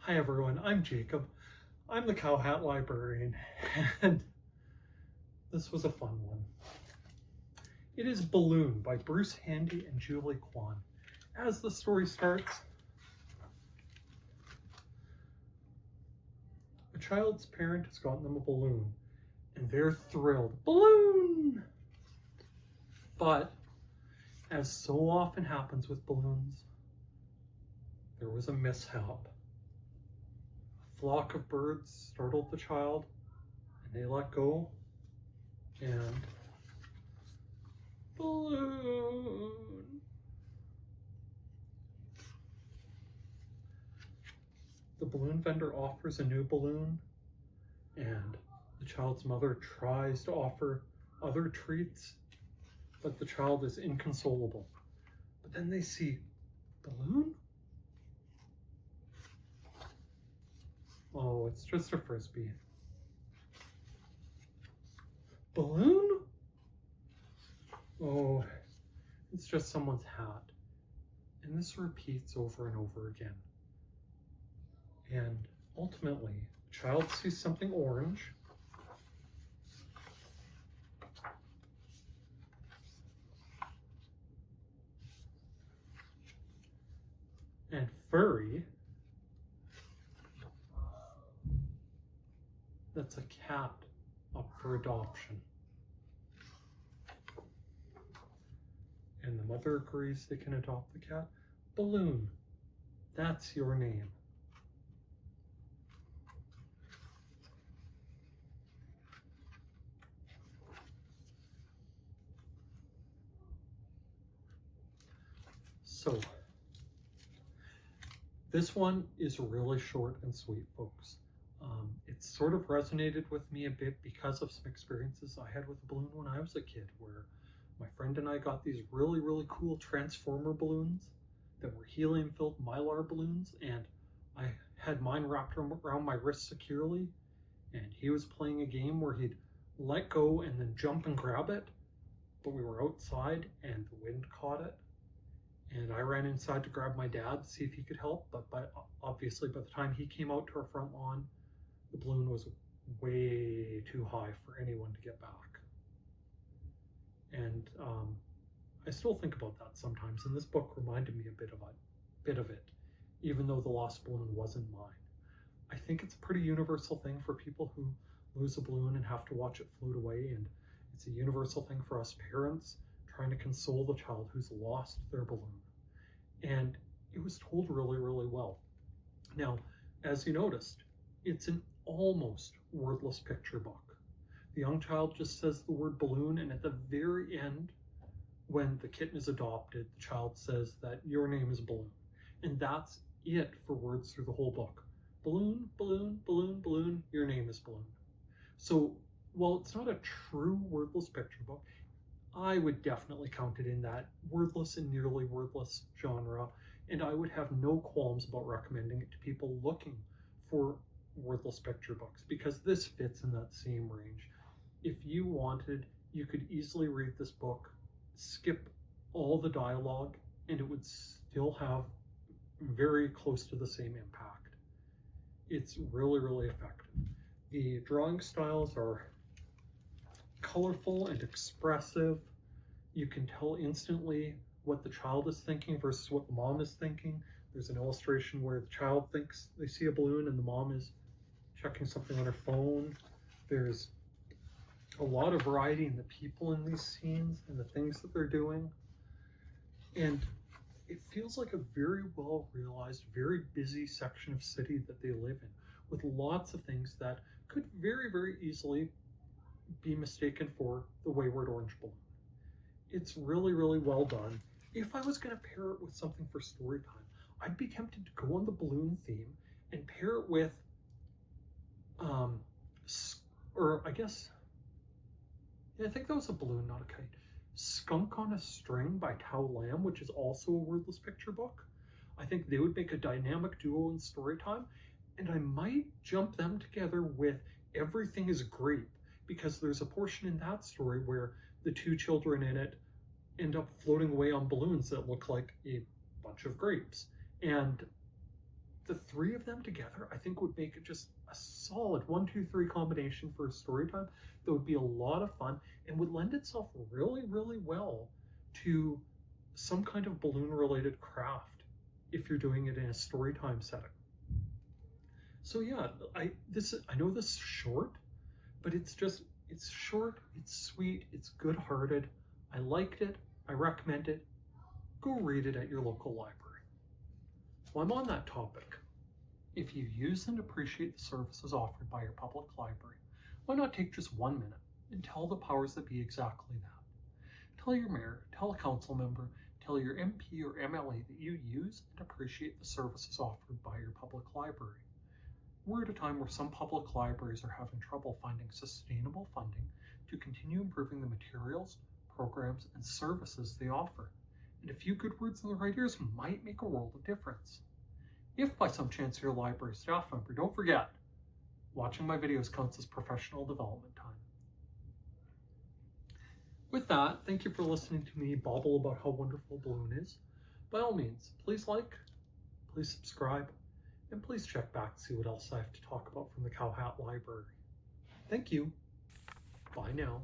Hi everyone, I'm Jacob. I'm the CowHatLibrarian, and this was a fun one. It is Balloon by Bruce Handy and Julie Kwon. As the story starts, a child's parent has gotten them a balloon, and they're thrilled. Balloon! But, as so often happens with balloons, there was a mishap. A flock of birds startled the child, and they let go, and balloon. The balloon vendor offers a new balloon, and the child's mother tries to offer other treats, but the child is inconsolable. But then they see balloon? Oh, it's just a frisbee. Balloon? Oh, it's just someone's hat. And this repeats over and over again. And ultimately, the child sees something orange. And furry. That's a cat up for adoption. And the mother agrees they can adopt the cat. Balloon, that's your name. So, this one is really short and sweet, folks. It sort of resonated with me a bit because of some experiences I had with a balloon when I was a kid, where my friend and I got these really, really cool transformer balloons that were helium-filled Mylar balloons, and I had mine wrapped around my wrist securely, and he was playing a game where he'd let go and then jump and grab it, but we were outside and the wind caught it. And I ran inside to grab my dad to see if he could help, but obviously by the time he came out to our front lawn, the balloon was way too high for anyone to get back. And I still think about that sometimes, and this book reminded me a bit of it, even though the lost balloon wasn't mine. I think it's a pretty universal thing for people who lose a balloon and have to watch it float away, and it's a universal thing for us parents trying to console the child who's lost their balloon. And it was told really, really well. Now, as you noticed, it's an almost wordless picture book. The young child just says the word balloon, and at the very end, when the kitten is adopted, the child says that your name is Balloon. And that's it for words through the whole book. Balloon, balloon, balloon, balloon, your name is Balloon. So while it's not a true wordless picture book, I would definitely count it in that wordless and nearly wordless genre, and I would have no qualms about recommending it to people looking for wordless picture books, because this fits in that same range. If you wanted, you could easily read this book, skip all the dialogue, and it would still have very close to the same impact. It's really, really effective. The drawing styles are colorful and expressive. You can tell instantly what the child is thinking versus what the mom is thinking. There's an illustration where the child thinks they see a balloon and the mom is checking something on her phone. There's a lot of variety in the people in these scenes and the things that they're doing. And it feels like a very well realized, very busy section of city that they live in, with lots of things that could very, very easily be mistaken for the Wayward Orange Balloon. It's really, really well done. If I was going to pair it with something for story time, I'd be tempted to go on the balloon theme and pair it with, I think that was a balloon, not a kite. Skunk on a String by Tao Lam, which is also a wordless picture book. I think they would make a dynamic duo in story time, and I might jump them together with Everything is Grape, because there's a portion in that story where the two children in it end up floating away on balloons that look like a bunch of grapes. And the three of them together, I think, would make it just a solid 1, 2, 3 combination for a story time that would be a lot of fun and would lend itself really, really well to some kind of balloon-related craft if you're doing it in a story time setting. So yeah, I know this is short, but it's short, it's sweet, it's good-hearted. I liked it. I recommend it. Go read it at your local library. While I'm on that topic, if you use and appreciate the services offered by your public library, why not take just 1 minute and tell the powers that be exactly that? Tell your mayor, tell a council member, tell your MP or MLA that you use and appreciate the services offered by your public library. We're at a time where some public libraries are having trouble finding sustainable funding to continue improving the materials, programs, and services they offer. And a few good words in the right ears might make a world of difference. If by some chance you're a library staff member, don't forget, watching my videos counts as professional development time. With that, thank you for listening to me babble about how wonderful Balloon is. By all means, please like, please subscribe, and please check back to see what else I have to talk about from the CowHat Library. Thank you. Bye now.